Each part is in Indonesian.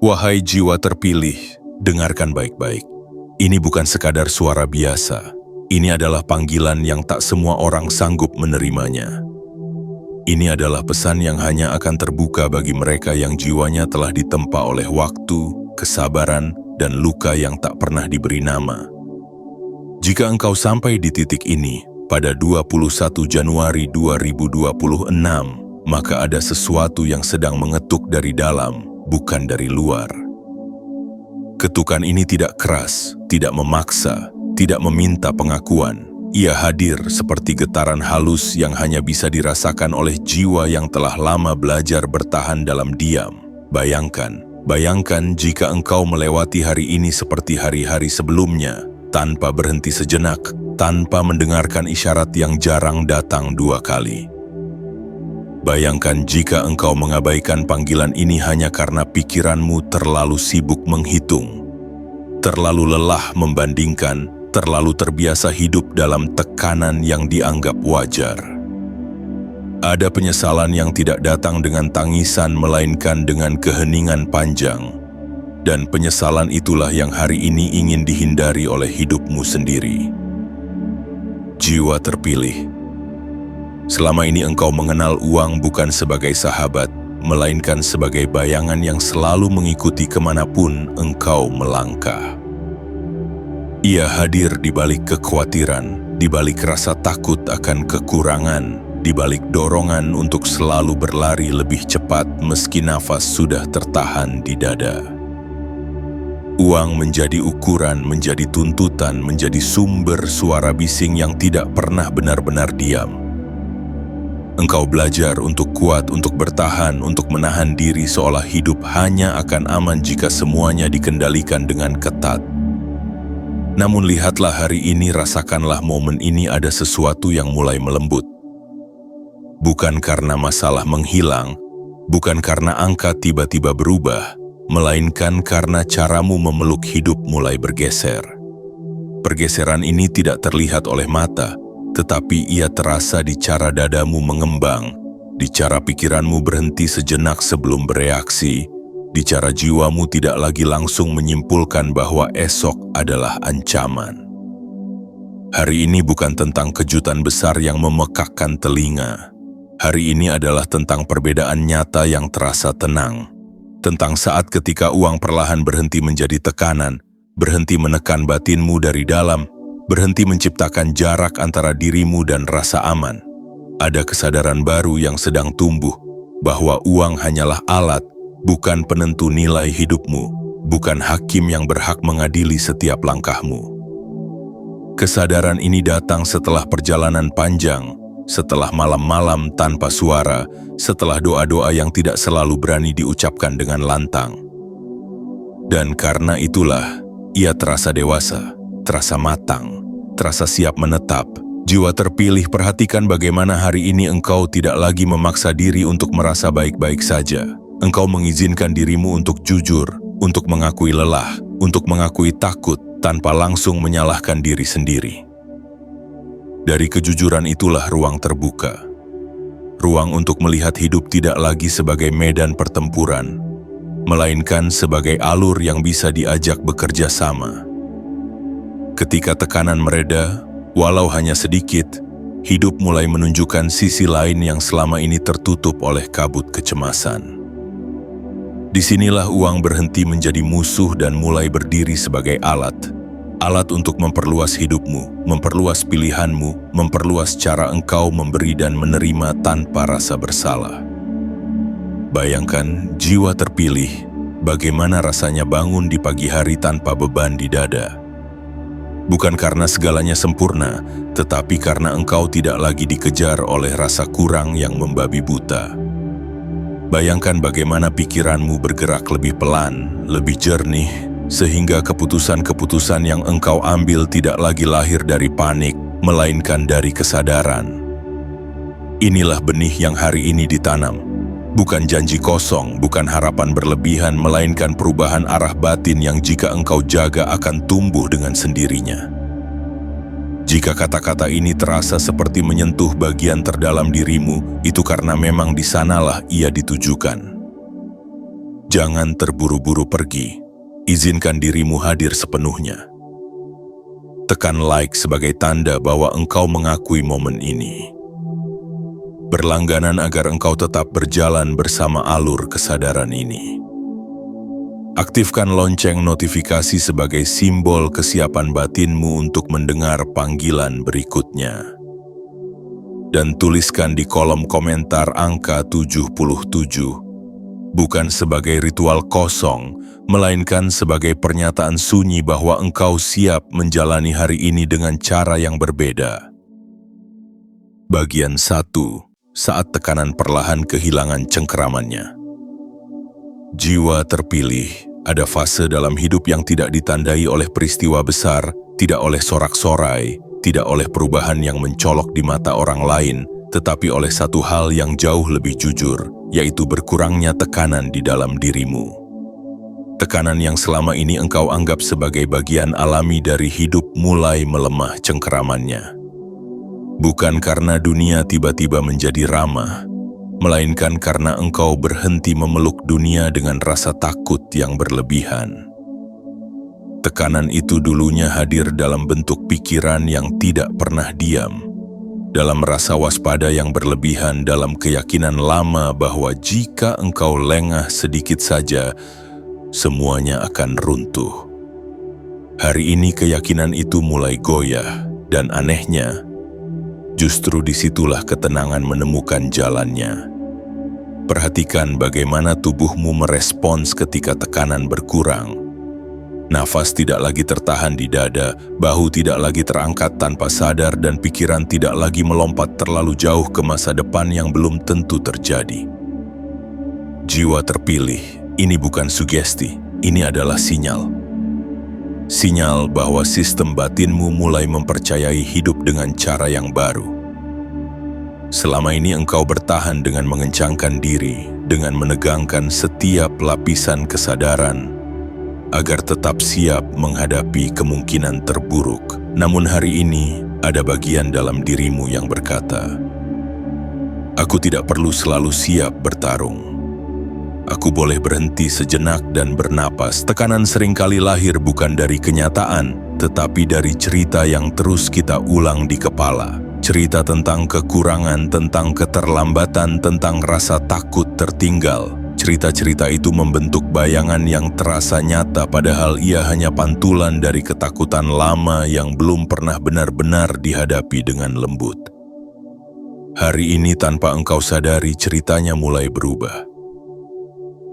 Wahai jiwa terpilih, dengarkan baik-baik. Ini bukan sekadar suara biasa. Ini adalah panggilan yang tak semua orang sanggup menerimanya. Ini adalah pesan yang hanya akan terbuka bagi mereka yang jiwanya telah ditempa oleh waktu, kesabaran, dan luka yang tak pernah diberi nama. Jika engkau sampai di titik ini pada 21 Januari 2026, maka ada sesuatu yang sedang mengetuk dari dalam, bukan dari luar. Ketukan ini tidak keras, tidak memaksa, tidak meminta pengakuan. Ia hadir seperti getaran halus yang hanya bisa dirasakan oleh jiwa yang telah lama belajar bertahan dalam diam. Bayangkan jika engkau melewati hari ini seperti hari-hari sebelumnya, tanpa berhenti sejenak, tanpa mendengarkan isyarat yang jarang datang 2 kali. Bayangkan jika engkau mengabaikan panggilan ini hanya karena pikiranmu terlalu sibuk menghitung, terlalu lelah membandingkan, terlalu terbiasa hidup dalam tekanan yang dianggap wajar. Ada penyesalan yang tidak datang dengan tangisan melainkan dengan keheningan panjang, dan penyesalan itulah yang hari ini ingin dihindari oleh hidupmu sendiri. Jiwa terpilih. Selama ini engkau mengenal uang bukan sebagai sahabat, melainkan sebagai bayangan yang selalu mengikuti kemanapun engkau melangkah. Ia hadir di balik kekhawatiran, di balik rasa takut akan kekurangan, di balik dorongan untuk selalu berlari lebih cepat meski nafas sudah tertahan di dada. Uang menjadi ukuran, menjadi tuntutan, menjadi sumber suara bising yang tidak pernah benar-benar diam. Engkau belajar untuk kuat, untuk bertahan, untuk menahan diri seolah hidup hanya akan aman jika semuanya dikendalikan dengan ketat. Namun lihatlah hari ini, rasakanlah momen ini, ada sesuatu yang mulai melembut. Bukan karena masalah menghilang, bukan karena angka tiba-tiba berubah, melainkan karena caramu memeluk hidup mulai bergeser. Pergeseran ini tidak terlihat oleh mata, tetapi ia terasa di cara dadamu mengembang, di cara pikiranmu berhenti sejenak sebelum bereaksi, di cara jiwamu tidak lagi langsung menyimpulkan bahwa esok adalah ancaman. Hari ini bukan tentang kejutan besar yang memekakkan telinga. Hari ini adalah tentang perbedaan nyata yang terasa tenang. Tentang saat ketika uang perlahan berhenti menjadi tekanan, berhenti menekan batinmu dari dalam, berhenti menciptakan jarak antara dirimu dan rasa aman. Ada kesadaran baru yang sedang tumbuh, bahwa uang hanyalah alat, bukan penentu nilai hidupmu, bukan hakim yang berhak mengadili setiap langkahmu. Kesadaran ini datang setelah perjalanan panjang, setelah malam-malam tanpa suara, setelah doa-doa yang tidak selalu berani diucapkan dengan lantang. Dan karena itulah, ia terasa dewasa, terasa matang, terasa siap menetap. Jiwa terpilih, perhatikan bagaimana hari ini engkau tidak lagi memaksa diri untuk merasa baik-baik saja. Engkau mengizinkan dirimu untuk jujur, untuk mengakui lelah, untuk mengakui takut, tanpa langsung menyalahkan diri sendiri. Dari kejujuran itulah ruang terbuka. Ruang untuk melihat hidup tidak lagi sebagai medan pertempuran, melainkan sebagai alur yang bisa diajak bekerja sama. Ketika tekanan mereda, walau hanya sedikit, hidup mulai menunjukkan sisi lain yang selama ini tertutup oleh kabut kecemasan. Disinilah uang berhenti menjadi musuh dan mulai berdiri sebagai alat. Alat untuk memperluas hidupmu, memperluas pilihanmu, memperluas cara engkau memberi dan menerima tanpa rasa bersalah. Bayangkan jiwa terpilih, bagaimana rasanya bangun di pagi hari tanpa beban di dada. Bukan karena segalanya sempurna, tetapi karena engkau tidak lagi dikejar oleh rasa kurang yang membabi buta. Bayangkan bagaimana pikiranmu bergerak lebih pelan, lebih jernih, sehingga keputusan-keputusan yang engkau ambil tidak lagi lahir dari panik, melainkan dari kesadaran. Inilah benih yang hari ini ditanam. Bukan janji kosong, bukan harapan berlebihan, melainkan perubahan arah batin yang jika engkau jaga akan tumbuh dengan sendirinya. Jika kata-kata ini terasa seperti menyentuh bagian terdalam dirimu, itu karena memang di sanalah ia ditujukan. Jangan terburu-buru pergi. Izinkan dirimu hadir sepenuhnya. Tekan like sebagai tanda bahwa engkau mengakui momen ini. Berlangganan agar engkau tetap berjalan bersama alur kesadaran ini. Aktifkan lonceng notifikasi sebagai simbol kesiapan batinmu untuk mendengar panggilan berikutnya. Dan tuliskan di kolom komentar angka 77, bukan sebagai ritual kosong, melainkan sebagai pernyataan sunyi bahwa engkau siap menjalani hari ini dengan cara yang berbeda. Bagian 1. Saat tekanan perlahan kehilangan cengkeramannya. Jiwa terpilih, ada fase dalam hidup yang tidak ditandai oleh peristiwa besar, tidak oleh sorak-sorai, tidak oleh perubahan yang mencolok di mata orang lain, tetapi oleh satu hal yang jauh lebih jujur, yaitu berkurangnya tekanan di dalam dirimu. Tekanan yang selama ini engkau anggap sebagai bagian alami dari hidup mulai melemah cengkeramannya. Bukan karena dunia tiba-tiba menjadi ramah, melainkan karena engkau berhenti memeluk dunia dengan rasa takut yang berlebihan. Tekanan itu dulunya hadir dalam bentuk pikiran yang tidak pernah diam, dalam rasa waspada yang berlebihan, dalam keyakinan lama bahwa jika engkau lengah sedikit saja, semuanya akan runtuh. Hari ini keyakinan itu mulai goyah, dan anehnya, justru disitulah ketenangan menemukan jalannya. Perhatikan bagaimana tubuhmu merespons ketika tekanan berkurang. Nafas tidak lagi tertahan di dada, bahu tidak lagi terangkat tanpa sadar, dan pikiran tidak lagi melompat terlalu jauh ke masa depan yang belum tentu terjadi. Jiwa terpilih, ini bukan sugesti, ini adalah sinyal. Sinyal bahwa sistem batinmu mulai mempercayai hidup dengan cara yang baru. Selama ini engkau bertahan dengan mengencangkan diri, dengan menegangkan setiap lapisan kesadaran, agar tetap siap menghadapi kemungkinan terburuk. Namun hari ini, ada bagian dalam dirimu yang berkata, "Aku tidak perlu selalu siap bertarung. Aku boleh berhenti sejenak dan bernapas." Tekanan seringkali lahir bukan dari kenyataan, tetapi dari cerita yang terus kita ulang di kepala. Cerita tentang kekurangan, tentang keterlambatan, tentang rasa takut tertinggal. Cerita-cerita itu membentuk bayangan yang terasa nyata, padahal ia hanya pantulan dari ketakutan lama yang belum pernah benar-benar dihadapi dengan lembut. Hari ini tanpa engkau sadari, ceritanya mulai berubah.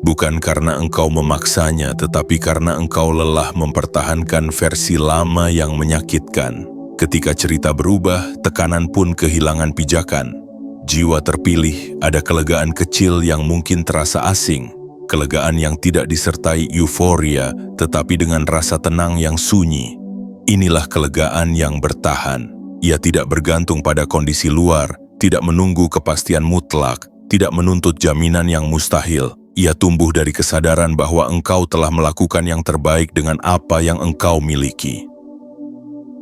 Bukan karena engkau memaksanya, tetapi karena engkau lelah mempertahankan versi lama yang menyakitkan. Ketika cerita berubah, tekanan pun kehilangan pijakan. Jiwa terpilih, ada kelegaan kecil yang mungkin terasa asing. Kelegaan yang tidak disertai euforia, tetapi dengan rasa tenang yang sunyi. Inilah kelegaan yang bertahan. Ia tidak bergantung pada kondisi luar, tidak menunggu kepastian mutlak, tidak menuntut jaminan yang mustahil. Ia tumbuh dari kesadaran bahwa engkau telah melakukan yang terbaik dengan apa yang engkau miliki.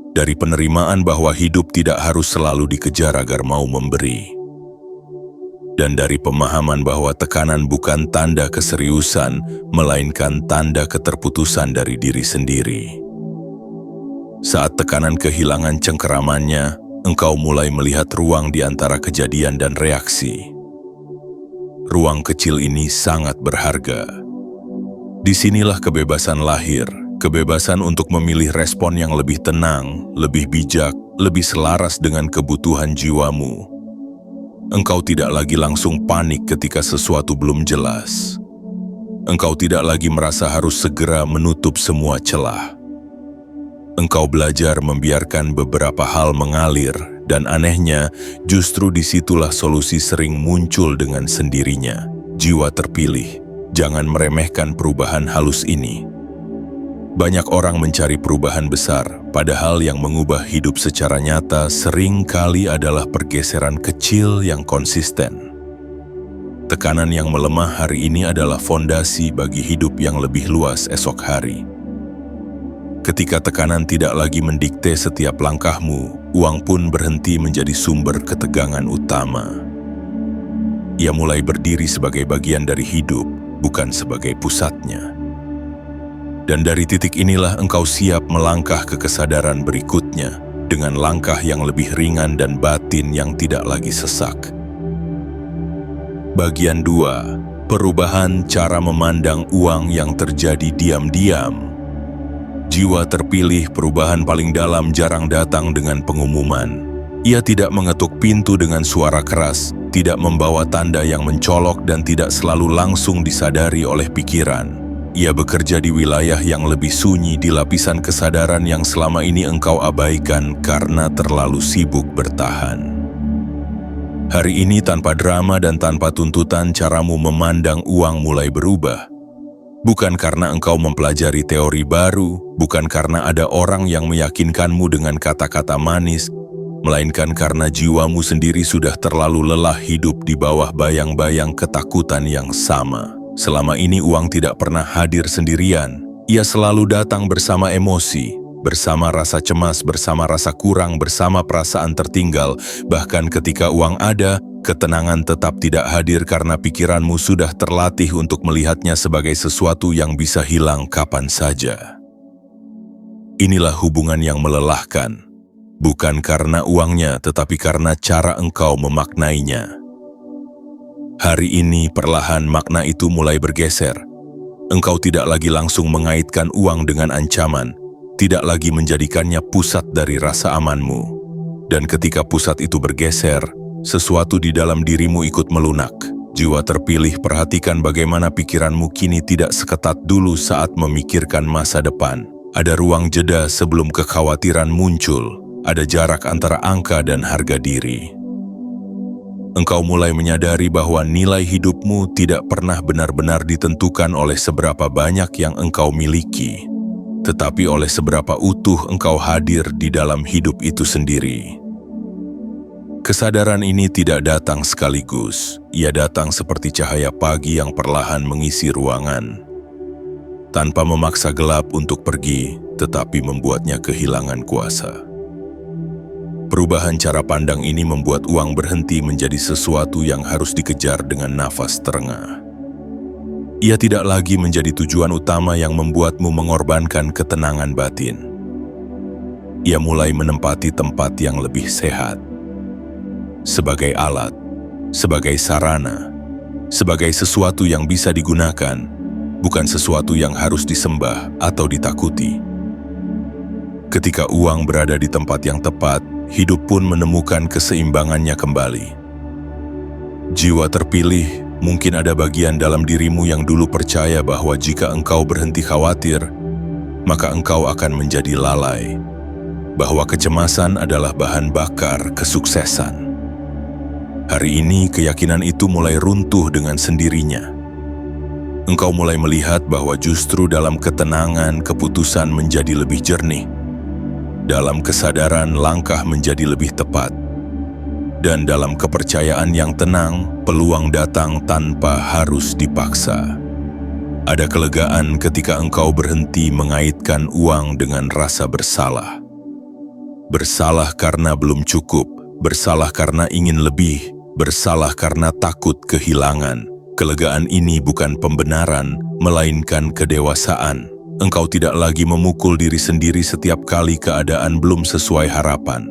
Dari penerimaan bahwa hidup tidak harus selalu dikejar agar mau memberi. Dan dari pemahaman bahwa tekanan bukan tanda keseriusan, melainkan tanda keterputusan dari diri sendiri. Saat tekanan kehilangan cengkeramannya, engkau mulai melihat ruang di antara kejadian dan reaksi. Ruang kecil ini sangat berharga. Disinilah kebebasan lahir. Kebebasan untuk memilih respon yang lebih tenang, lebih bijak, lebih selaras dengan kebutuhan jiwamu. Engkau tidak lagi langsung panik ketika sesuatu belum jelas. Engkau tidak lagi merasa harus segera menutup semua celah. Engkau belajar membiarkan beberapa hal mengalir, dan anehnya, justru disitulah solusi sering muncul dengan sendirinya. Jiwa terpilih, jangan meremehkan perubahan halus ini. Banyak orang mencari perubahan besar, padahal yang mengubah hidup secara nyata sering kali adalah pergeseran kecil yang konsisten. Tekanan yang melemah hari ini adalah fondasi bagi hidup yang lebih luas esok hari. Ketika tekanan tidak lagi mendikte setiap langkahmu, uang pun berhenti menjadi sumber ketegangan utama. Ia mulai berdiri sebagai bagian dari hidup, bukan sebagai pusatnya. Dan dari titik inilah engkau siap melangkah ke kesadaran berikutnya dengan langkah yang lebih ringan dan batin yang tidak lagi sesak. Bagian 2. Perubahan cara memandang uang yang terjadi diam-diam. Jiwa terpilih perubahan paling dalam jarang datang dengan pengumuman. Ia tidak mengetuk pintu dengan suara keras, tidak membawa tanda yang mencolok dan tidak selalu langsung disadari oleh pikiran. Ia bekerja di wilayah yang lebih sunyi, di lapisan kesadaran yang selama ini engkau abaikan karena terlalu sibuk bertahan. Hari ini tanpa drama dan tanpa tuntutan, caramu memandang uang mulai berubah. Bukan karena engkau mempelajari teori baru, bukan karena ada orang yang meyakinkanmu dengan kata-kata manis, melainkan karena jiwamu sendiri sudah terlalu lelah hidup di bawah bayang-bayang ketakutan yang sama. Selama ini uang tidak pernah hadir sendirian. Ia selalu datang bersama emosi, bersama rasa cemas, bersama rasa kurang, bersama perasaan tertinggal. Bahkan ketika uang ada, ketenangan tetap tidak hadir karena pikiranmu sudah terlatih untuk melihatnya sebagai sesuatu yang bisa hilang kapan saja. Inilah hubungan yang melelahkan, bukan karena uangnya tetapi karena cara engkau memaknainya. Hari ini perlahan makna itu mulai bergeser. Engkau tidak lagi langsung mengaitkan uang dengan ancaman, tidak lagi menjadikannya pusat dari rasa amanmu. Dan ketika pusat itu bergeser, sesuatu di dalam dirimu ikut melunak. Jiwa terpilih, perhatikan bagaimana pikiranmu kini tidak seketat dulu saat memikirkan masa depan. Ada ruang jeda sebelum kekhawatiran muncul. Ada jarak antara angka dan harga diri. Engkau mulai menyadari bahwa nilai hidupmu tidak pernah benar-benar ditentukan oleh seberapa banyak yang engkau miliki, tetapi oleh seberapa utuh engkau hadir di dalam hidup itu sendiri. Kesadaran ini tidak datang sekaligus. Ia datang seperti cahaya pagi yang perlahan mengisi ruangan, tanpa memaksa gelap untuk pergi, tetapi membuatnya kehilangan kuasa. Perubahan cara pandang ini membuat uang berhenti menjadi sesuatu yang harus dikejar dengan nafas terengah. Ia tidak lagi menjadi tujuan utama yang membuatmu mengorbankan ketenangan batin. Ia mulai menempati tempat yang lebih sehat. Sebagai alat, sebagai sarana, sebagai sesuatu yang bisa digunakan, bukan sesuatu yang harus disembah atau ditakuti. Ketika uang berada di tempat yang tepat, hidup pun menemukan keseimbangannya kembali. Jiwa terpilih, mungkin ada bagian dalam dirimu yang dulu percaya bahwa jika engkau berhenti khawatir, maka engkau akan menjadi lalai. Bahwa kecemasan adalah bahan bakar kesuksesan. Hari ini keyakinan itu mulai runtuh dengan sendirinya. Engkau mulai melihat bahwa justru dalam ketenangan keputusan menjadi lebih jernih. Dalam kesadaran langkah menjadi lebih tepat. Dan dalam kepercayaan yang tenang, peluang datang tanpa harus dipaksa. Ada kelegaan ketika engkau berhenti mengaitkan uang dengan rasa bersalah. Bersalah karena belum cukup, bersalah karena ingin lebih, bersalah karena takut kehilangan. Kelegaan ini bukan pembenaran, melainkan kedewasaan. Engkau tidak lagi memukul diri sendiri setiap kali keadaan belum sesuai harapan.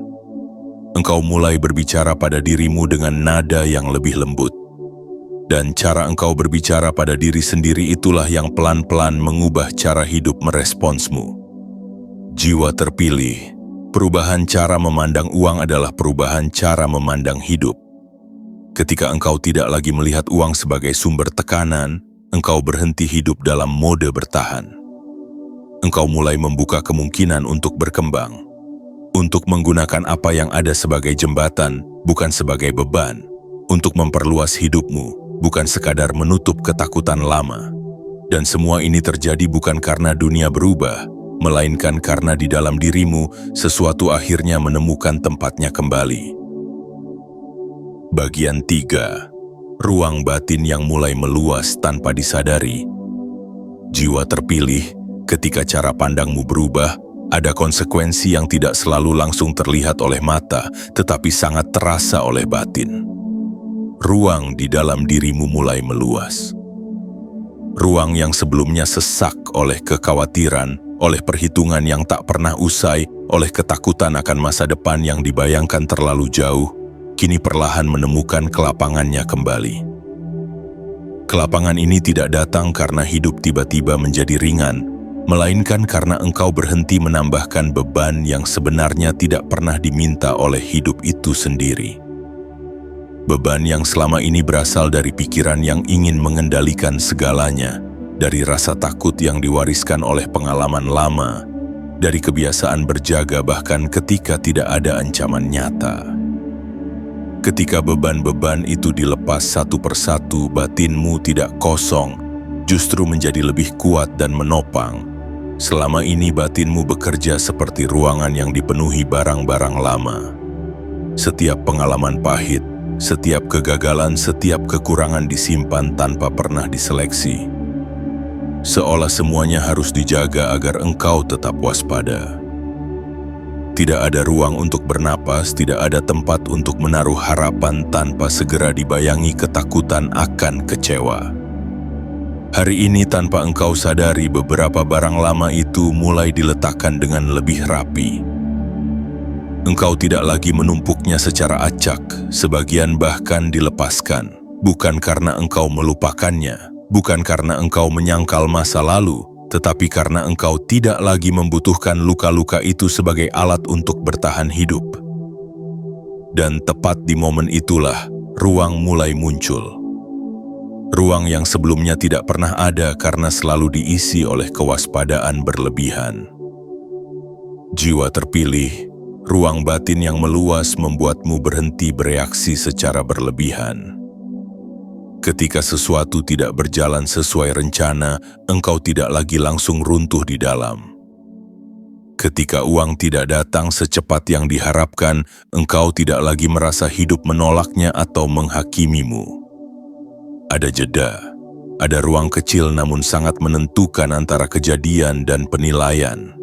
Engkau mulai berbicara pada dirimu dengan nada yang lebih lembut. Dan cara engkau berbicara pada diri sendiri itulah yang pelan-pelan mengubah cara hidup meresponsmu. Jiwa terpilih, perubahan cara memandang uang adalah perubahan cara memandang hidup. Ketika engkau tidak lagi melihat uang sebagai sumber tekanan, engkau berhenti hidup dalam mode bertahan. Engkau mulai membuka kemungkinan untuk berkembang, untuk menggunakan apa yang ada sebagai jembatan, bukan sebagai beban, untuk memperluas hidupmu, bukan sekadar menutup ketakutan lama. Dan semua ini terjadi bukan karena dunia berubah, melainkan karena di dalam dirimu sesuatu akhirnya menemukan tempatnya kembali. Bagian 3. Ruang batin yang mulai meluas tanpa disadari. Jiwa terpilih, ketika cara pandangmu berubah, ada konsekuensi yang tidak selalu langsung terlihat oleh mata, tetapi sangat terasa oleh batin. Ruang di dalam dirimu mulai meluas. Ruang yang sebelumnya sesak oleh kekhawatiran, oleh perhitungan yang tak pernah usai, oleh ketakutan akan masa depan yang dibayangkan terlalu jauh, kini perlahan menemukan kelapangannya kembali. Kelapangan ini tidak datang karena hidup tiba-tiba menjadi ringan, melainkan karena engkau berhenti menambahkan beban yang sebenarnya tidak pernah diminta oleh hidup itu sendiri. Beban yang selama ini berasal dari pikiran yang ingin mengendalikan segalanya, dari rasa takut yang diwariskan oleh pengalaman lama, dari kebiasaan berjaga bahkan ketika tidak ada ancaman nyata. Ketika beban-beban itu dilepas satu persatu, batinmu tidak kosong, justru menjadi lebih kuat dan menopang. Selama ini batinmu bekerja seperti ruangan yang dipenuhi barang-barang lama. Setiap pengalaman pahit, setiap kegagalan, setiap kekurangan disimpan tanpa pernah diseleksi. Seolah semuanya harus dijaga agar engkau tetap waspada. Tidak ada ruang untuk bernapas, tidak ada tempat untuk menaruh harapan tanpa segera dibayangi ketakutan akan kecewa. Hari ini tanpa engkau sadari, beberapa barang lama itu mulai diletakkan dengan lebih rapi. Engkau tidak lagi menumpuknya secara acak, sebagian bahkan dilepaskan. Bukan karena engkau melupakannya, bukan karena engkau menyangkal masa lalu, tetapi karena engkau tidak lagi membutuhkan luka-luka itu sebagai alat untuk bertahan hidup. Dan tepat di momen itulah, ruang mulai muncul. Ruang yang sebelumnya tidak pernah ada karena selalu diisi oleh kewaspadaan berlebihan. Jiwa terpilih, ruang batin yang meluas membuatmu berhenti bereaksi secara berlebihan. Ketika sesuatu tidak berjalan sesuai rencana, engkau tidak lagi langsung runtuh di dalam. Ketika uang tidak datang secepat yang diharapkan, engkau tidak lagi merasa hidup menolaknya atau menghakimimu. Ada jeda, ada ruang kecil namun sangat menentukan antara kejadian dan penilaian.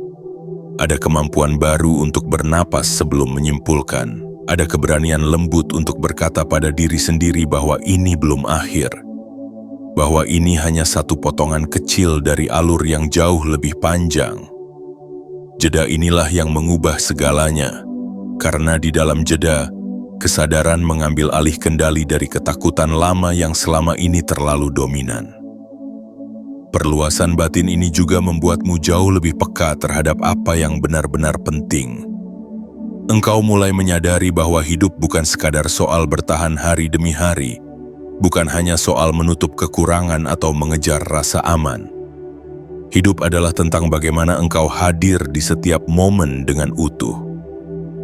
Ada kemampuan baru untuk bernapas sebelum menyimpulkan. Ada keberanian lembut untuk berkata pada diri sendiri bahwa ini belum akhir. Bahwa ini hanya satu potongan kecil dari alur yang jauh lebih panjang. Jeda inilah yang mengubah segalanya. Karena di dalam jeda, kesadaran mengambil alih kendali dari ketakutan lama yang selama ini terlalu dominan. Perluasan batin ini juga membuatmu jauh lebih peka terhadap apa yang benar-benar penting. Engkau mulai menyadari bahwa hidup bukan sekadar soal bertahan hari demi hari, bukan hanya soal menutup kekurangan atau mengejar rasa aman. Hidup adalah tentang bagaimana engkau hadir di setiap momen dengan utuh.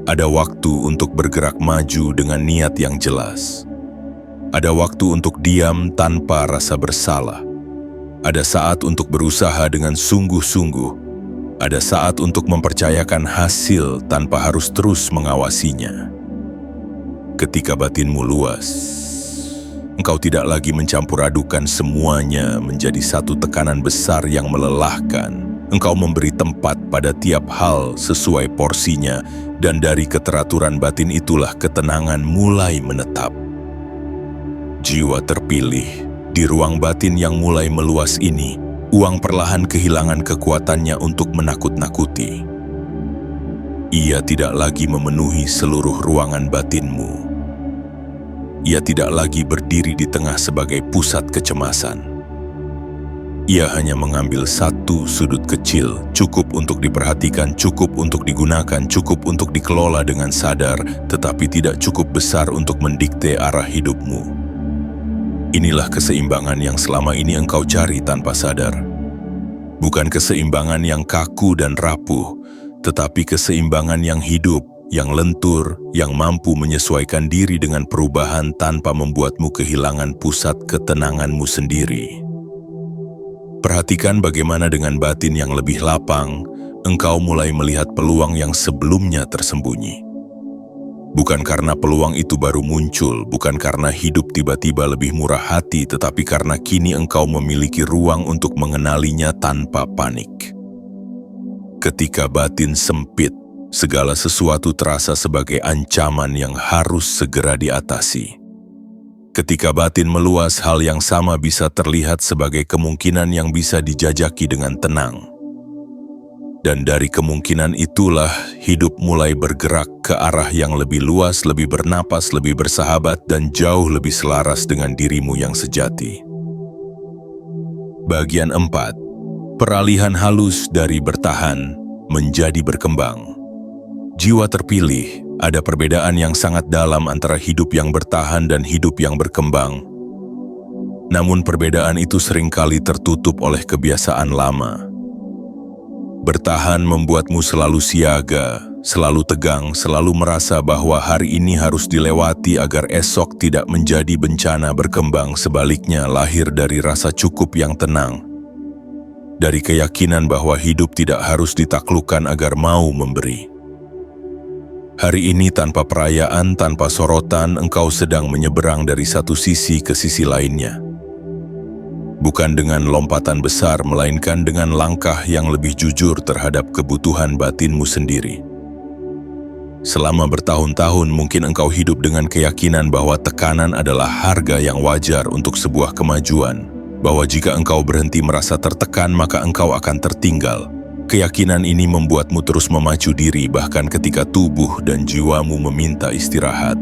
Ada waktu untuk bergerak maju dengan niat yang jelas. Ada waktu untuk diam tanpa rasa bersalah. Ada saat untuk berusaha dengan sungguh-sungguh. Ada saat untuk mempercayakan hasil tanpa harus terus mengawasinya. Ketika batinmu luas, engkau tidak lagi mencampur adukan semuanya menjadi satu tekanan besar yang melelahkan. Engkau memberi tempat pada tiap hal sesuai porsinya, dan dari keteraturan batin itulah ketenangan mulai menetap. Jiwa terpilih, di ruang batin yang mulai meluas ini, uang perlahan kehilangan kekuatannya untuk menakut-nakuti. Ia tidak lagi memenuhi seluruh ruangan batinmu. Ia tidak lagi berdiri di tengah sebagai pusat kecemasan. Ia hanya mengambil satu sudut kecil, cukup untuk diperhatikan, cukup untuk digunakan, cukup untuk dikelola dengan sadar, tetapi tidak cukup besar untuk mendikte arah hidupmu. Inilah keseimbangan yang selama ini engkau cari tanpa sadar. Bukan keseimbangan yang kaku dan rapuh, tetapi keseimbangan yang hidup, yang lentur, yang mampu menyesuaikan diri dengan perubahan tanpa membuatmu kehilangan pusat ketenanganmu sendiri. Perhatikan bagaimana dengan batin yang lebih lapang, engkau mulai melihat peluang yang sebelumnya tersembunyi. Bukan karena peluang itu baru muncul, bukan karena hidup tiba-tiba lebih murah hati, tetapi karena kini engkau memiliki ruang untuk mengenalinya tanpa panik. Ketika batin sempit, segala sesuatu terasa sebagai ancaman yang harus segera diatasi. Ketika batin meluas, hal yang sama bisa terlihat sebagai kemungkinan yang bisa dijajaki dengan tenang. Dan dari kemungkinan itulah hidup mulai bergerak ke arah yang lebih luas, lebih bernapas, lebih bersahabat, dan jauh lebih selaras dengan dirimu yang sejati. Bagian 4. Peralihan halus dari bertahan menjadi berkembang. Jiwa terpilih, ada perbedaan yang sangat dalam antara hidup yang bertahan dan hidup yang berkembang. Namun perbedaan itu seringkali tertutup oleh kebiasaan lama. Bertahan membuatmu selalu siaga, selalu tegang, selalu merasa bahwa hari ini harus dilewati agar esok tidak menjadi bencana. Berkembang sebaliknya lahir dari rasa cukup yang tenang, dari keyakinan bahwa hidup tidak harus ditaklukkan agar mau memberi. Hari ini tanpa perayaan, tanpa sorotan, engkau sedang menyeberang dari satu sisi ke sisi lainnya. Bukan dengan lompatan besar, melainkan dengan langkah yang lebih jujur terhadap kebutuhan batinmu sendiri. Selama bertahun-tahun mungkin engkau hidup dengan keyakinan bahwa tekanan adalah harga yang wajar untuk sebuah kemajuan, bahwa jika engkau berhenti merasa tertekan maka engkau akan tertinggal. Keyakinan ini membuatmu terus memacu diri bahkan ketika tubuh dan jiwamu meminta istirahat.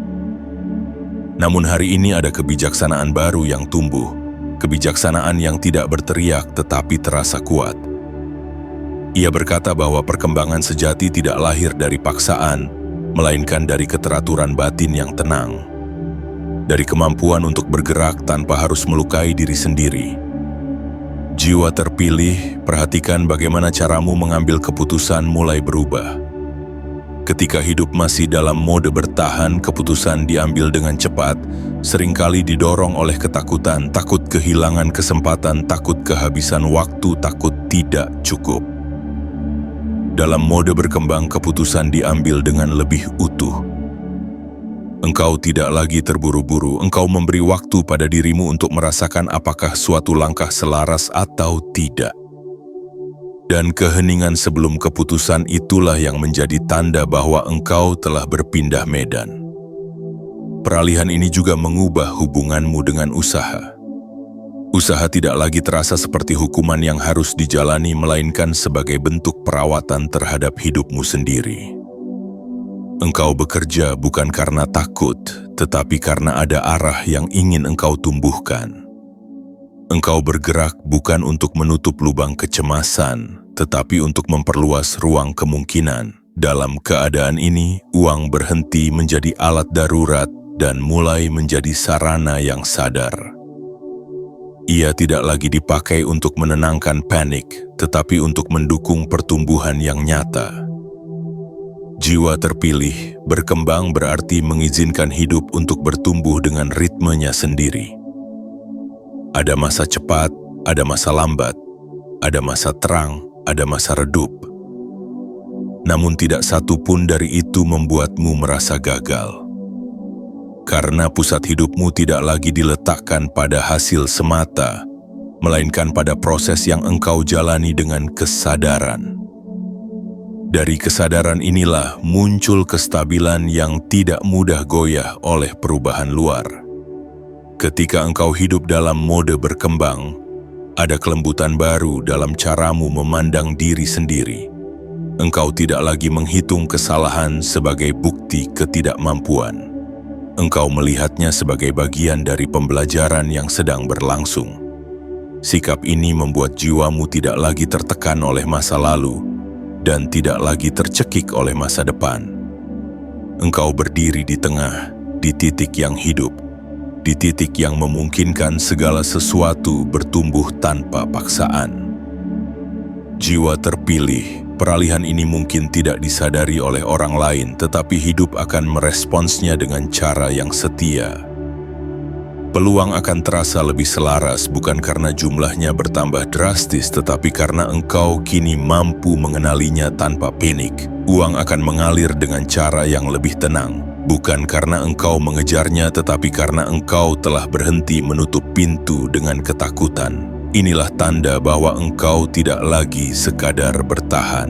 Namun hari ini ada kebijaksanaan baru yang tumbuh. Kebijaksanaan yang tidak berteriak tetapi terasa kuat. Ia berkata bahwa perkembangan sejati tidak lahir dari paksaan, melainkan dari keteraturan batin yang tenang. Dari kemampuan untuk bergerak tanpa harus melukai diri sendiri. Jiwa terpilih, perhatikan bagaimana caramu mengambil keputusan mulai berubah. Ketika hidup masih dalam mode bertahan, keputusan diambil dengan cepat, seringkali didorong oleh ketakutan, takut kehilangan kesempatan, takut kehabisan waktu, takut tidak cukup. Dalam mode berkembang, keputusan diambil dengan lebih utuh. Engkau tidak lagi terburu-buru, engkau memberi waktu pada dirimu untuk merasakan apakah suatu langkah selaras atau tidak. Dan keheningan sebelum keputusan itulah yang menjadi tanda bahwa engkau telah berpindah medan. Peralihan ini juga mengubah hubunganmu dengan usaha. Usaha tidak lagi terasa seperti hukuman yang harus dijalani, melainkan sebagai bentuk perawatan terhadap hidupmu sendiri. Engkau bekerja bukan karena takut, tetapi karena ada arah yang ingin engkau tumbuhkan. Engkau bergerak bukan untuk menutup lubang kecemasan, tetapi untuk memperluas ruang kemungkinan. Dalam keadaan ini, uang berhenti menjadi alat darurat dan mulai menjadi sarana yang sadar. Ia tidak lagi dipakai untuk menenangkan panik, tetapi untuk mendukung pertumbuhan yang nyata. Jiwa terpilih, berkembang berarti mengizinkan hidup untuk bertumbuh dengan ritmenya sendiri. Ada masa cepat, ada masa lambat, ada masa terang, ada masa redup. Namun tidak satu pun dari itu membuatmu merasa gagal. Karena pusat hidupmu tidak lagi diletakkan pada hasil semata, melainkan pada proses yang engkau jalani dengan kesadaran. Dari kesadaran inilah muncul kestabilan yang tidak mudah goyah oleh perubahan luar. Ketika engkau hidup dalam mode berkembang, ada kelembutan baru dalam caramu memandang diri sendiri. Engkau tidak lagi menghitung kesalahan sebagai bukti ketidakmampuan. Engkau melihatnya sebagai bagian dari pembelajaran yang sedang berlangsung. Sikap ini membuat jiwamu tidak lagi tertekan oleh masa lalu dan tidak lagi tercekik oleh masa depan. Engkau berdiri di tengah, di titik yang hidup, di titik yang memungkinkan segala sesuatu bertumbuh tanpa paksaan. Jiwa terpilih, peralihan ini mungkin tidak disadari oleh orang lain, tetapi hidup akan meresponsnya dengan cara yang setia. Peluang akan terasa lebih selaras bukan karena jumlahnya bertambah drastis, tetapi karena engkau kini mampu mengenalinya tanpa panik. Uang akan mengalir dengan cara yang lebih tenang. Bukan karena engkau mengejarnya, tetapi karena engkau telah berhenti menutup pintu dengan ketakutan. Inilah tanda bahwa engkau tidak lagi sekadar bertahan.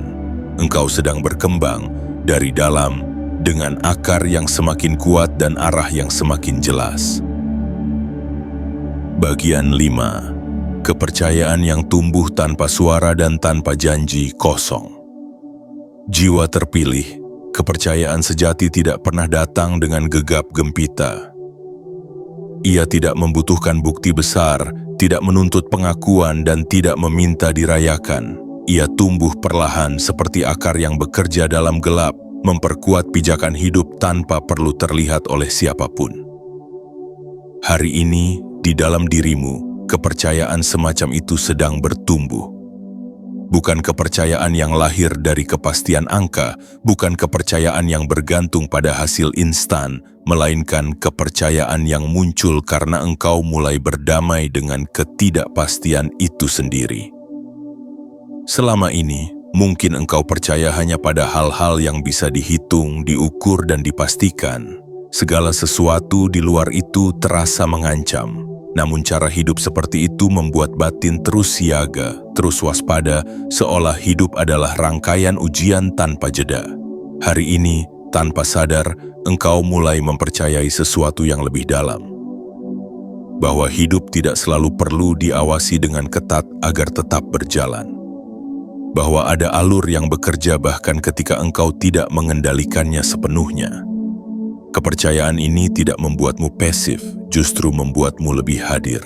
Engkau sedang berkembang dari dalam dengan akar yang semakin kuat dan arah yang semakin jelas. Bagian 5. Kepercayaan yang tumbuh tanpa suara dan tanpa janji kosong. Jiwa terpilih, kepercayaan sejati tidak pernah datang dengan gegap gempita. Ia tidak membutuhkan bukti besar, tidak menuntut pengakuan dan tidak meminta dirayakan. Ia tumbuh perlahan seperti akar yang bekerja dalam gelap, memperkuat pijakan hidup tanpa perlu terlihat oleh siapapun. Hari ini, di dalam dirimu, kepercayaan semacam itu sedang bertumbuh. Bukan kepercayaan yang lahir dari kepastian angka, bukan kepercayaan yang bergantung pada hasil instan, melainkan kepercayaan yang muncul karena engkau mulai berdamai dengan ketidakpastian itu sendiri. Selama ini, mungkin engkau percaya hanya pada hal-hal yang bisa dihitung, diukur, dan dipastikan. Segala sesuatu di luar itu terasa mengancam. Namun cara hidup seperti itu membuat batin terus siaga, terus waspada, seolah hidup adalah rangkaian ujian tanpa jeda. Hari ini, tanpa sadar, engkau mulai mempercayai sesuatu yang lebih dalam. Bahwa hidup tidak selalu perlu diawasi dengan ketat agar tetap berjalan. Bahwa ada alur yang bekerja bahkan ketika engkau tidak mengendalikannya sepenuhnya. Kepercayaan ini tidak membuatmu pasif, justru membuatmu lebih hadir.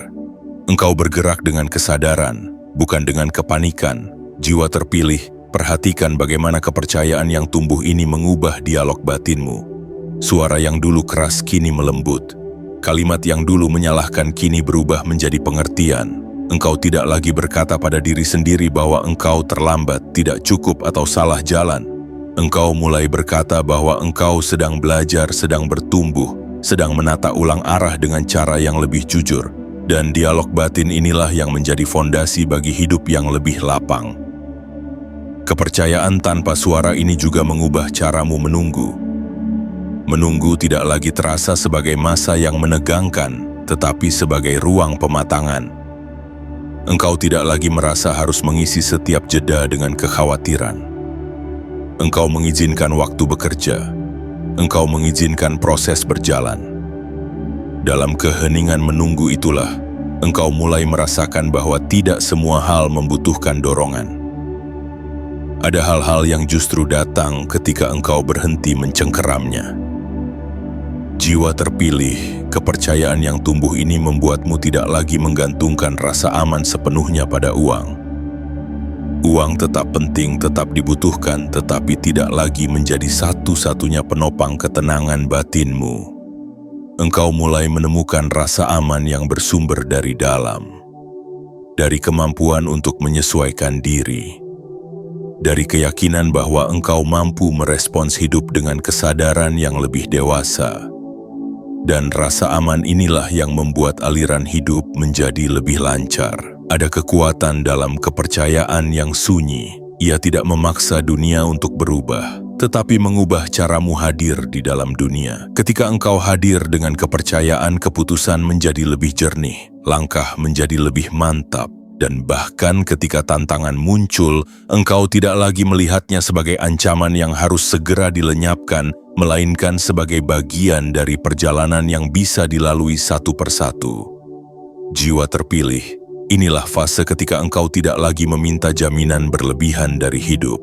Engkau bergerak dengan kesadaran, bukan dengan kepanikan. Jiwa terpilih, perhatikan bagaimana kepercayaan yang tumbuh ini mengubah dialog batinmu. Suara yang dulu keras kini melembut. Kalimat yang dulu menyalahkan kini berubah menjadi pengertian. Engkau tidak lagi berkata pada diri sendiri bahwa engkau terlambat, tidak cukup atau salah jalan. Engkau mulai berkata bahwa engkau sedang belajar, sedang bertumbuh, sedang menata ulang arah dengan cara yang lebih jujur. Dan dialog batin inilah yang menjadi fondasi bagi hidup yang lebih lapang. Kepercayaan tanpa suara ini juga mengubah caramu menunggu. Menunggu tidak lagi terasa sebagai masa yang menegangkan, tetapi sebagai ruang pematangan. Engkau tidak lagi merasa harus mengisi setiap jeda dengan kekhawatiran. Engkau mengizinkan waktu bekerja. Engkau mengizinkan proses berjalan. Dalam keheningan menunggu itulah, engkau mulai merasakan bahwa tidak semua hal membutuhkan dorongan. Ada hal-hal yang justru datang ketika engkau berhenti mencengkeramnya. Jiwa terpilih, kepercayaan yang tumbuh ini membuatmu tidak lagi menggantungkan rasa aman sepenuhnya pada uang. Uang tetap penting, tetap dibutuhkan, tetapi tidak lagi menjadi satu-satunya penopang ketenangan batinmu. Engkau mulai menemukan rasa aman yang bersumber dari dalam. Dari kemampuan untuk menyesuaikan diri. Dari keyakinan bahwa engkau mampu merespons hidup dengan kesadaran yang lebih dewasa. Dan rasa aman inilah yang membuat aliran hidup menjadi lebih lancar. Ada kekuatan dalam kepercayaan yang sunyi. Ia tidak memaksa dunia untuk berubah, tetapi mengubah caramu hadir di dalam dunia. Ketika engkau hadir dengan kepercayaan, keputusan menjadi lebih jernih, langkah menjadi lebih mantap, dan bahkan ketika tantangan muncul, engkau tidak lagi melihatnya sebagai ancaman yang harus segera dilenyapkan, melainkan sebagai bagian dari perjalanan yang bisa dilalui satu persatu. Jiwa terpilih. Inilah fase ketika engkau tidak lagi meminta jaminan berlebihan dari hidup.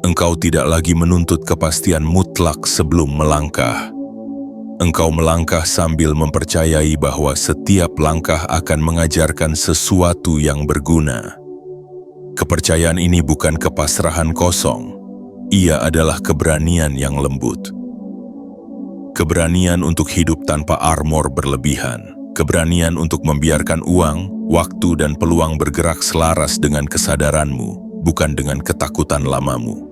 Engkau tidak lagi menuntut kepastian mutlak sebelum melangkah. Engkau melangkah sambil mempercayai bahwa setiap langkah akan mengajarkan sesuatu yang berguna. Kepercayaan ini bukan kepasrahan kosong. Ia adalah keberanian yang lembut. Keberanian untuk hidup tanpa armor berlebihan. Keberanian untuk membiarkan uang, waktu, dan peluang bergerak selaras dengan kesadaranmu, bukan dengan ketakutan lamamu.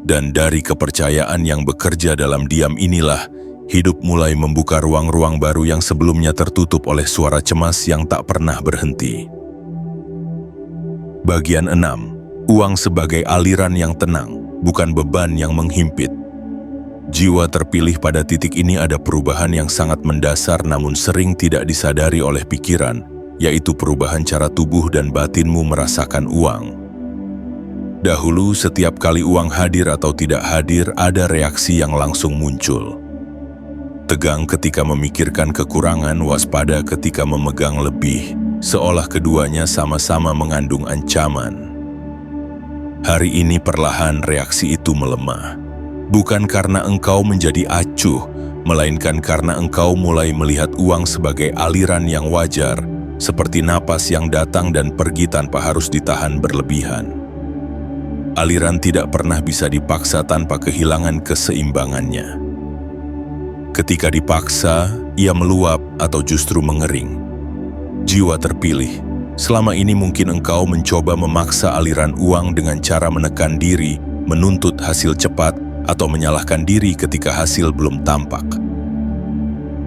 Dan dari kepercayaan yang bekerja dalam diam inilah, hidup mulai membuka ruang-ruang baru yang sebelumnya tertutup oleh suara cemas yang tak pernah berhenti. Bagian 6. Uang sebagai aliran yang tenang, bukan beban yang menghimpit. Jiwa terpilih pada titik ini ada perubahan yang sangat mendasar namun sering tidak disadari oleh pikiran, yaitu perubahan cara tubuh dan batinmu merasakan uang. Dahulu, setiap kali uang hadir atau tidak hadir, ada reaksi yang langsung muncul. Tegang ketika memikirkan kekurangan, waspada ketika memegang lebih, seolah keduanya sama-sama mengandung ancaman. Hari ini perlahan reaksi itu melemah. Bukan karena engkau menjadi acuh, melainkan karena engkau mulai melihat uang sebagai aliran yang wajar, seperti napas yang datang dan pergi tanpa harus ditahan berlebihan. Aliran tidak pernah bisa dipaksa tanpa kehilangan keseimbangannya. Ketika dipaksa, ia meluap atau justru mengering. Jiwa terpilih, selama ini mungkin engkau mencoba memaksa aliran uang dengan cara menekan diri, menuntut hasil cepat, atau menyalahkan diri ketika hasil belum tampak.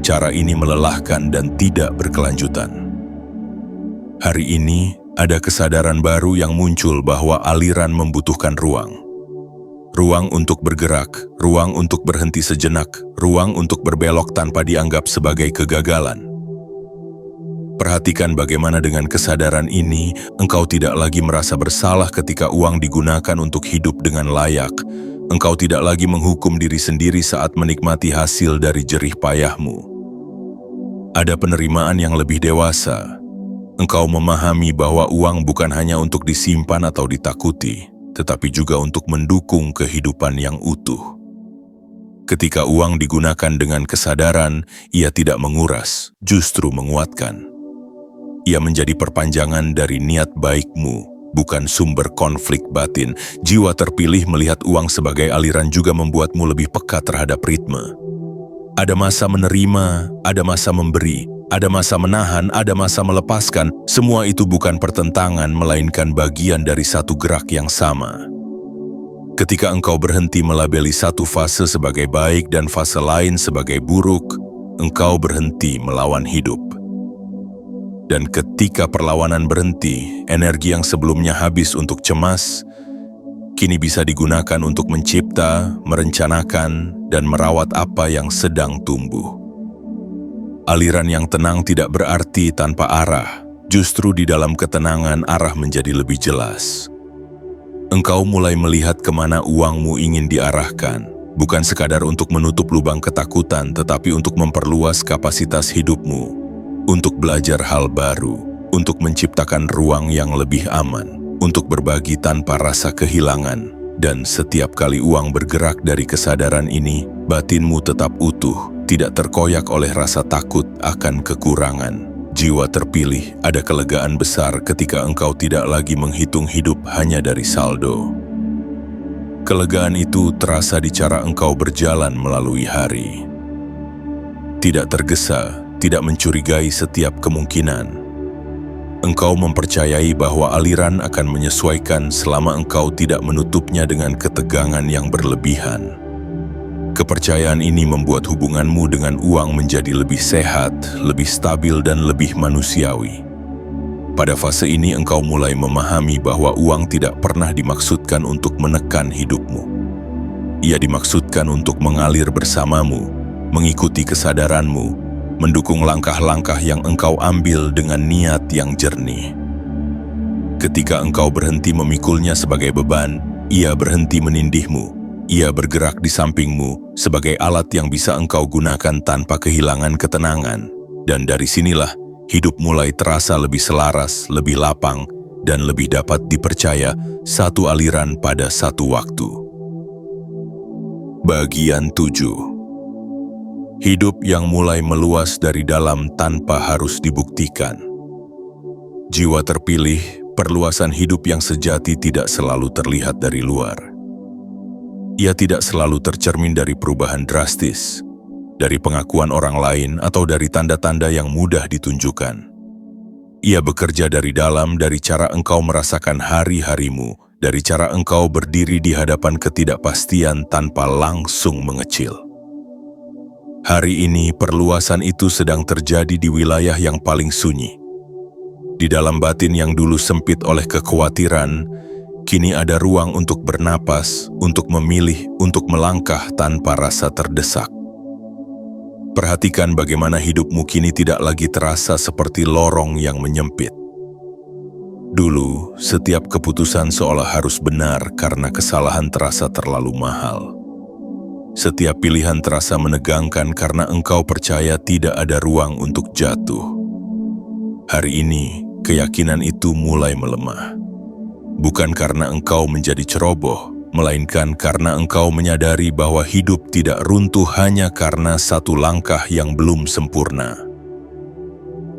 Cara ini melelahkan dan tidak berkelanjutan. Hari ini, ada kesadaran baru yang muncul bahwa aliran membutuhkan ruang. Ruang untuk bergerak, ruang untuk berhenti sejenak, ruang untuk berbelok tanpa dianggap sebagai kegagalan. Perhatikan bagaimana dengan kesadaran ini, engkau tidak lagi merasa bersalah ketika uang digunakan untuk hidup dengan layak. Engkau tidak lagi menghukum diri sendiri saat menikmati hasil dari jerih payahmu. Ada penerimaan yang lebih dewasa. Engkau memahami bahwa uang bukan hanya untuk disimpan atau ditakuti, tetapi juga untuk mendukung kehidupan yang utuh. Ketika uang digunakan dengan kesadaran, ia tidak menguras, justru menguatkan. Ia menjadi perpanjangan dari niat baikmu, bukan sumber konflik batin. Jiwa terpilih melihat uang sebagai aliran juga membuatmu lebih peka terhadap ritme. Ada masa menerima, ada masa memberi, ada masa menahan, ada masa melepaskan. Semua itu bukan pertentangan, melainkan bagian dari satu gerak yang sama. Ketika engkau berhenti melabeli satu fase sebagai baik dan fase lain sebagai buruk, engkau berhenti melawan hidup. Dan ketika perlawanan berhenti, energi yang sebelumnya habis untuk cemas, kini bisa digunakan untuk mencipta, merencanakan, dan merawat apa yang sedang tumbuh. Aliran yang tenang tidak berarti tanpa arah. Justru di dalam ketenangan arah menjadi lebih jelas. Engkau mulai melihat kemana uangmu ingin diarahkan, bukan sekadar untuk menutup lubang ketakutan, tetapi untuk memperluas kapasitas hidupmu, untuk belajar hal baru, untuk menciptakan ruang yang lebih aman, untuk berbagi tanpa rasa kehilangan. Dan setiap kali uang bergerak dari kesadaran ini, batinmu tetap utuh, tidak terkoyak oleh rasa takut akan kekurangan. Jiwa terpilih, ada kelegaan besar ketika engkau tidak lagi menghitung hidup hanya dari saldo. Kelegaan itu terasa di cara engkau berjalan melalui hari. Tidak tergesa, tidak mencurigai setiap kemungkinan. Engkau mempercayai bahwa aliran akan menyesuaikan selama engkau tidak menutupnya dengan ketegangan yang berlebihan. Kepercayaan ini membuat hubunganmu dengan uang menjadi lebih sehat, lebih stabil, dan lebih manusiawi. Pada fase ini engkau mulai memahami bahwa uang tidak pernah dimaksudkan untuk menekan hidupmu. Ia dimaksudkan untuk mengalir bersamamu, mengikuti kesadaranmu, mendukung langkah-langkah yang engkau ambil dengan niat yang jernih. Ketika engkau berhenti memikulnya sebagai beban, ia berhenti menindihmu. Ia bergerak di sampingmu sebagai alat yang bisa engkau gunakan tanpa kehilangan ketenangan. Dan dari sinilah, hidup mulai terasa lebih selaras, lebih lapang, dan lebih dapat dipercaya satu aliran pada satu waktu. Bagian 7. Hidup yang mulai meluas dari dalam tanpa harus dibuktikan. Jiwa terpilih, perluasan hidup yang sejati tidak selalu terlihat dari luar. Ia tidak selalu tercermin dari perubahan drastis, dari pengakuan orang lain atau dari tanda-tanda yang mudah ditunjukkan. Ia bekerja dari dalam, dari cara engkau merasakan hari-harimu, dari cara engkau berdiri di hadapan ketidakpastian tanpa langsung mengecil. Hari ini perluasan itu sedang terjadi di wilayah yang paling sunyi. Di dalam batin yang dulu sempit oleh kekhawatiran, kini ada ruang untuk bernapas, untuk memilih, untuk melangkah tanpa rasa terdesak. Perhatikan bagaimana hidupmu kini tidak lagi terasa seperti lorong yang menyempit. Dulu, setiap keputusan seolah harus benar karena kesalahan terasa terlalu mahal. Setiap pilihan terasa menegangkan karena engkau percaya tidak ada ruang untuk jatuh. Hari ini, keyakinan itu mulai melemah. Bukan karena engkau menjadi ceroboh, melainkan karena engkau menyadari bahwa hidup tidak runtuh hanya karena satu langkah yang belum sempurna.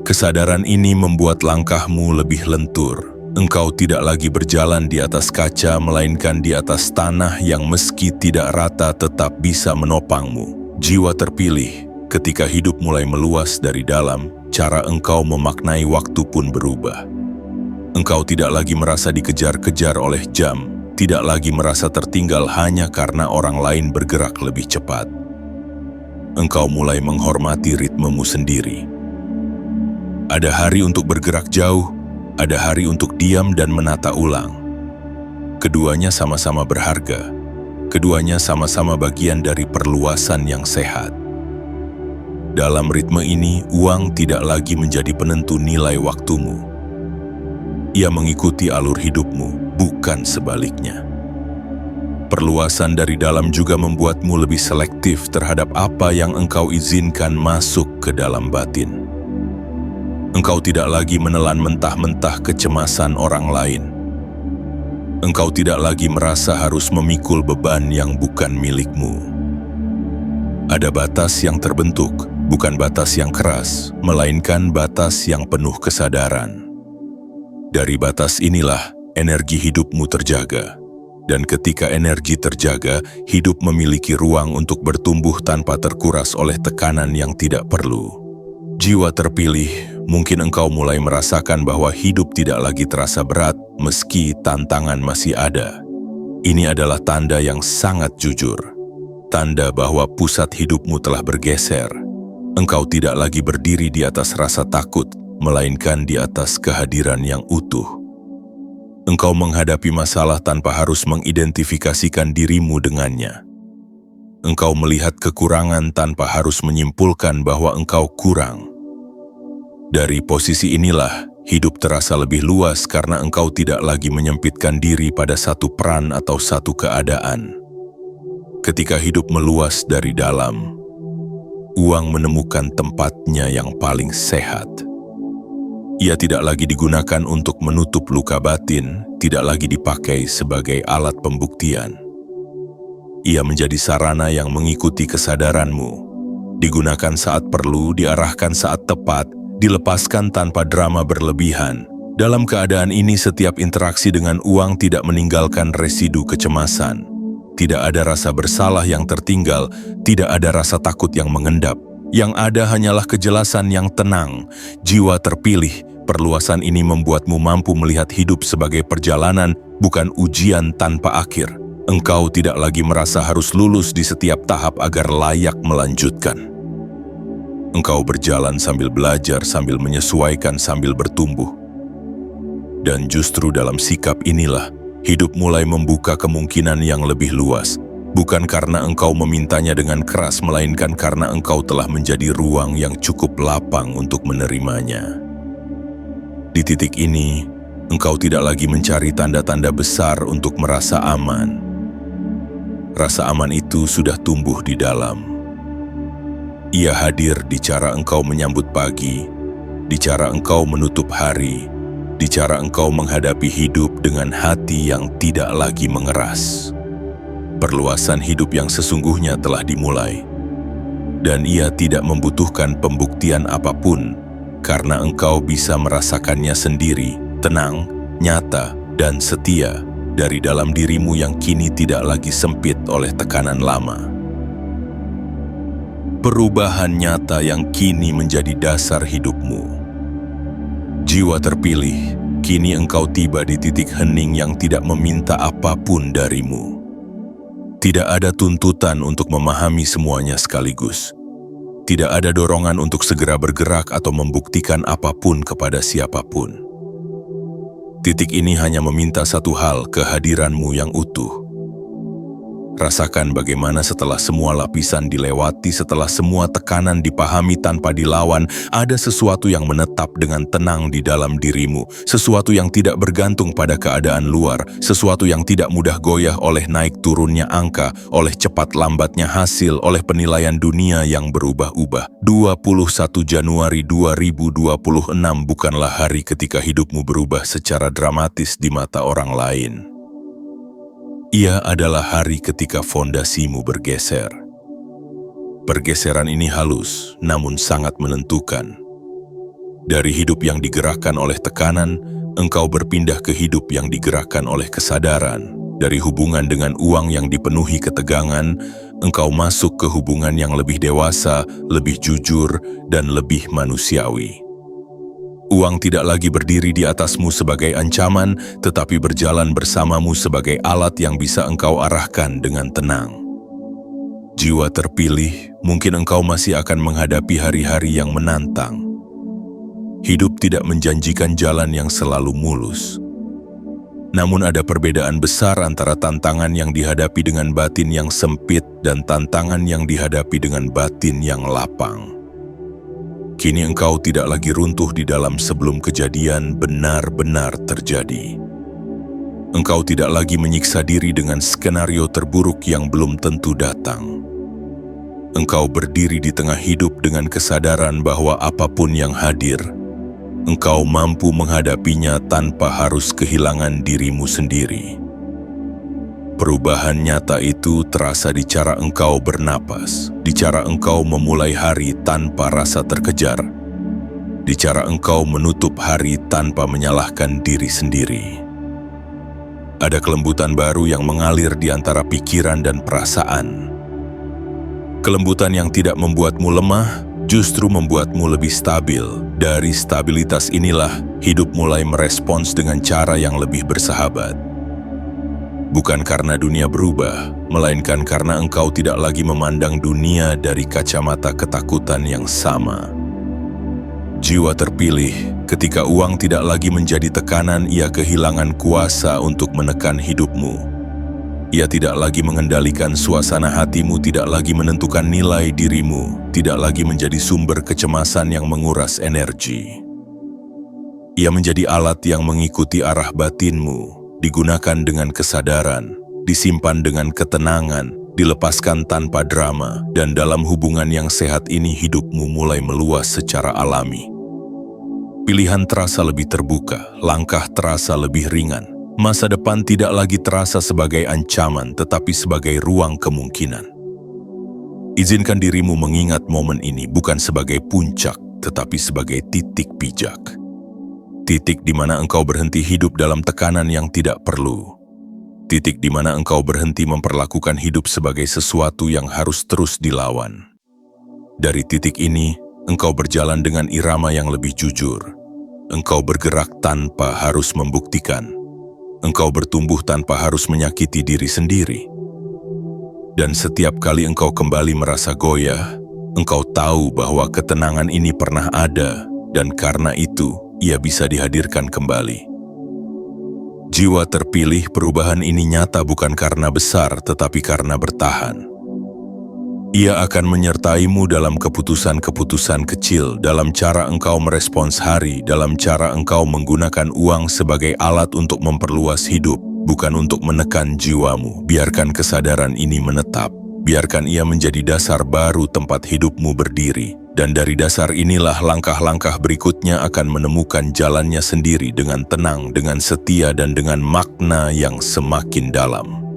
Kesadaran ini membuat langkahmu lebih lentur. Engkau tidak lagi berjalan di atas kaca, melainkan di atas tanah yang meski tidak rata tetap bisa menopangmu. Jiwa terpilih, ketika hidup mulai meluas dari dalam, cara engkau memaknai waktu pun berubah. Engkau tidak lagi merasa dikejar-kejar oleh jam, tidak lagi merasa tertinggal hanya karena orang lain bergerak lebih cepat. Engkau mulai menghormati ritmemu sendiri. Ada hari untuk bergerak jauh, ada hari untuk diam dan menata ulang. Keduanya sama-sama berharga. Keduanya sama-sama bagian dari perluasan yang sehat. Dalam ritme ini, uang tidak lagi menjadi penentu nilai waktumu. Ia mengikuti alur hidupmu, bukan sebaliknya. Perluasan dari dalam juga membuatmu lebih selektif terhadap apa yang engkau izinkan masuk ke dalam batin. Engkau tidak lagi menelan mentah-mentah kecemasan orang lain. Engkau tidak lagi merasa harus memikul beban yang bukan milikmu. Ada batas yang terbentuk, bukan batas yang keras, melainkan batas yang penuh kesadaran. Dari batas inilah energi hidupmu terjaga. Dan ketika energi terjaga, hidup memiliki ruang untuk bertumbuh tanpa terkuras oleh tekanan yang tidak perlu. Jiwa terpilih, mungkin engkau mulai merasakan bahwa hidup tidak lagi terasa berat meski tantangan masih ada. Ini adalah tanda yang sangat jujur. Tanda bahwa pusat hidupmu telah bergeser. Engkau tidak lagi berdiri di atas rasa takut, melainkan di atas kehadiran yang utuh. Engkau menghadapi masalah tanpa harus mengidentifikasikan dirimu dengannya. Engkau melihat kekurangan tanpa harus menyimpulkan bahwa engkau kurang. Dari posisi inilah, hidup terasa lebih luas karena engkau tidak lagi menyempitkan diri pada satu peran atau satu keadaan. Ketika hidup meluas dari dalam, uang menemukan tempatnya yang paling sehat. Ia tidak lagi digunakan untuk menutup luka batin, tidak lagi dipakai sebagai alat pembuktian. Ia menjadi sarana yang mengikuti kesadaranmu, digunakan saat perlu, diarahkan saat tepat, dilepaskan tanpa drama berlebihan. Dalam keadaan ini, setiap interaksi dengan uang tidak meninggalkan residu kecemasan. Tidak ada rasa bersalah yang tertinggal, tidak ada rasa takut yang mengendap. Yang ada hanyalah kejelasan yang tenang, jiwa terpilih. Perluasan ini membuatmu mampu melihat hidup sebagai perjalanan, bukan ujian tanpa akhir. Engkau tidak lagi merasa harus lulus di setiap tahap agar layak melanjutkan. Engkau berjalan sambil belajar, sambil menyesuaikan, sambil bertumbuh. Dan justru dalam sikap inilah, hidup mulai membuka kemungkinan yang lebih luas. Bukan karena engkau memintanya dengan keras, melainkan karena engkau telah menjadi ruang yang cukup lapang untuk menerimanya. Di titik ini, engkau tidak lagi mencari tanda-tanda besar untuk merasa aman. Rasa aman itu sudah tumbuh di dalam. Ia hadir di cara engkau menyambut pagi, di cara engkau menutup hari, di cara engkau menghadapi hidup dengan hati yang tidak lagi mengeras. Perluasan hidup yang sesungguhnya telah dimulai, dan ia tidak membutuhkan pembuktian apapun, karena engkau bisa merasakannya sendiri, tenang, nyata, dan setia dari dalam dirimu yang kini tidak lagi sempit oleh tekanan lama. Perubahan nyata yang kini menjadi dasar hidupmu. Jiwa terpilih, kini engkau tiba di titik hening yang tidak meminta apapun darimu. Tidak ada tuntutan untuk memahami semuanya sekaligus. Tidak ada dorongan untuk segera bergerak atau membuktikan apapun kepada siapapun. Titik ini hanya meminta satu hal, kehadiranmu yang utuh. Rasakan bagaimana setelah semua lapisan dilewati, setelah semua tekanan dipahami tanpa dilawan, ada sesuatu yang menetap dengan tenang di dalam dirimu, sesuatu yang tidak bergantung pada keadaan luar, sesuatu yang tidak mudah goyah oleh naik turunnya angka, oleh cepat lambatnya hasil, oleh penilaian dunia yang berubah-ubah. 21 Januari 2026 bukanlah hari ketika hidupmu berubah secara dramatis di mata orang lain. Ia adalah hari ketika fondasimu bergeser. Pergeseran ini halus, namun sangat menentukan. Dari hidup yang digerakkan oleh tekanan, engkau berpindah ke hidup yang digerakkan oleh kesadaran. Dari hubungan dengan uang yang dipenuhi ketegangan, engkau masuk ke hubungan yang lebih dewasa, lebih jujur, dan lebih manusiawi. Uang tidak lagi berdiri di atasmu sebagai ancaman, tetapi berjalan bersamamu sebagai alat yang bisa engkau arahkan dengan tenang. Jiwa terpilih, mungkin engkau masih akan menghadapi hari-hari yang menantang. Hidup tidak menjanjikan jalan yang selalu mulus. Namun ada perbedaan besar antara tantangan yang dihadapi dengan batin yang sempit dan tantangan yang dihadapi dengan batin yang lapang. Kini engkau tidak lagi runtuh di dalam sebelum kejadian benar-benar terjadi. Engkau tidak lagi menyiksa diri dengan skenario terburuk yang belum tentu datang. Engkau berdiri di tengah hidup dengan kesadaran bahwa apapun yang hadir, engkau mampu menghadapinya tanpa harus kehilangan dirimu sendiri. Perubahan nyata itu terasa di cara engkau bernapas, di cara engkau memulai hari tanpa rasa terkejar, di cara engkau menutup hari tanpa menyalahkan diri sendiri. Ada kelembutan baru yang mengalir di antara pikiran dan perasaan. Kelembutan yang tidak membuatmu lemah, justru membuatmu lebih stabil. Dari stabilitas inilah, hidup mulai merespons dengan cara yang lebih bersahabat. Bukan karena dunia berubah, melainkan karena engkau tidak lagi memandang dunia dari kacamata ketakutan yang sama. Jiwa terpilih, ketika uang tidak lagi menjadi tekanan, ia kehilangan kuasa untuk menekan hidupmu. Ia tidak lagi mengendalikan suasana hatimu, tidak lagi menentukan nilai dirimu, tidak lagi menjadi sumber kecemasan yang menguras energi. Ia menjadi alat yang mengikuti arah batinmu, digunakan dengan kesadaran, disimpan dengan ketenangan, dilepaskan tanpa drama, dan dalam hubungan yang sehat ini hidupmu mulai meluas secara alami. Pilihan terasa lebih terbuka, langkah terasa lebih ringan. Masa depan tidak lagi terasa sebagai ancaman, tetapi sebagai ruang kemungkinan. Izinkan dirimu mengingat momen ini bukan sebagai puncak, tetapi sebagai titik pijak. Titik di mana engkau berhenti hidup dalam tekanan yang tidak perlu. Titik di mana engkau berhenti memperlakukan hidup sebagai sesuatu yang harus terus dilawan. Dari titik ini, engkau berjalan dengan irama yang lebih jujur. Engkau bergerak tanpa harus membuktikan. Engkau bertumbuh tanpa harus menyakiti diri sendiri. Dan setiap kali engkau kembali merasa goyah, engkau tahu bahwa ketenangan ini pernah ada, dan karena itu, ia bisa dihadirkan kembali. Jiwa terpilih, perubahan ini nyata bukan karena besar, tetapi karena bertahan. Ia akan menyertaimu dalam keputusan-keputusan kecil, dalam cara engkau merespons hari, dalam cara engkau menggunakan uang sebagai alat untuk memperluas hidup, bukan untuk menekan jiwamu. Biarkan kesadaran ini menetap, biarkan ia menjadi dasar baru tempat hidupmu berdiri. Dan dari dasar inilah langkah-langkah berikutnya akan menemukan jalannya sendiri dengan tenang, dengan setia, dan dengan makna yang semakin dalam.